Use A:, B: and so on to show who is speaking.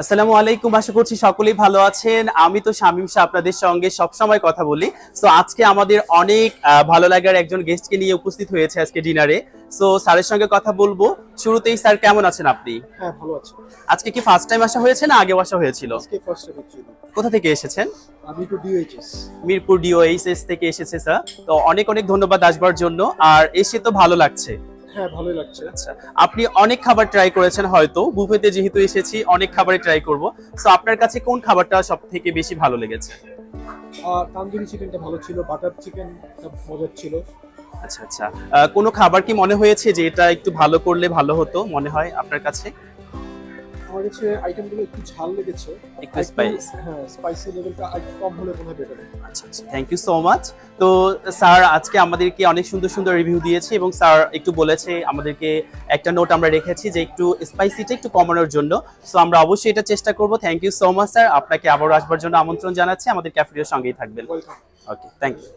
A: আসসালামু আলাইকুম, আশা করছি সকলেই ভালো আছেন। আমি তো শামীম শাহ আপনাদের সঙ্গে সবসময় কথা বলি। সো আজকে আমাদের অনেক ভালো লাগার একজন গেস্টকে নিয়ে উপস্থিত হয়েছে আজকে ডিনারে। সো স্যারের সঙ্গে কথা বলবো। শুরুতেই স্যার কেমন আছেন আপনি?
B: হ্যাঁ, ভালো আছি।
A: আজকে কি ফার্স্ট টাইম আসা হয়েছে না আগেও আসা হয়েছিল?
B: আজকে ফার্স্ট টাইম ছিল।
A: কোথা থেকে এসেছেন?
B: আমি তো ডিএইচএস।
A: মিরপুর ডিওএইচএস থেকে এসেছে স্যার। তো অনেক অনেক ধন্যবাদ আসবার জন্য। আর এসে তো ভালো লাগছে।
B: হ্যাঁ, ভালোই লাগছে।
A: আচ্ছা, আপনি অনেক খাবার ট্রাই করেছেন, হয়তো বুফেতে যেহেতু এসেছি অনেক খাবারই ট্রাই করব। সো আপনার কাছে কোন খাবারটা সব থেকে বেশি ভালো লেগেছে?
B: তান্দুরি চিকেনটা ভালো ছিল, বাটার চিকেনটা মজার ছিল।
A: আচ্ছা আচ্ছা, কোনো খাবার কি মনে হয়েছে যে এটা একটু ভালো করলে ভালো হতো মনে হয় আপনার কাছে?
B: আমার কাছে আইটেমগুলো একটু ঝাল লেগেছে।
A: একটু স্পাইস।
B: হ্যাঁ, স্পাইসি লেভেলটা একটু কম হলে মনে হয় বেটার।
A: আচ্ছা আচ্ছা, থ্যাংক ইউ সো মাচ। তো স্যার আজকে আমাদেরকে অনেক সুন্দর সুন্দর রিভিউ দিয়েছে এবং স্যার একটু বলেছে আমাদেরকে, একটা নোট আমরা রেখেছি যে একটু স্পাইসিটা একটু কমানোর জন্য। সো আমরা অবশ্যই এটা চেষ্টা করব। Thank you so much sir, আপনাকে আবারও আসবার জন্য আমন্ত্রণ জানাচ্ছি। আমাদের ক্যাফেটেরিয়ার সঙ্গেই থাকবেন।
B: ওয়েলকাম।
A: Okay, thank you.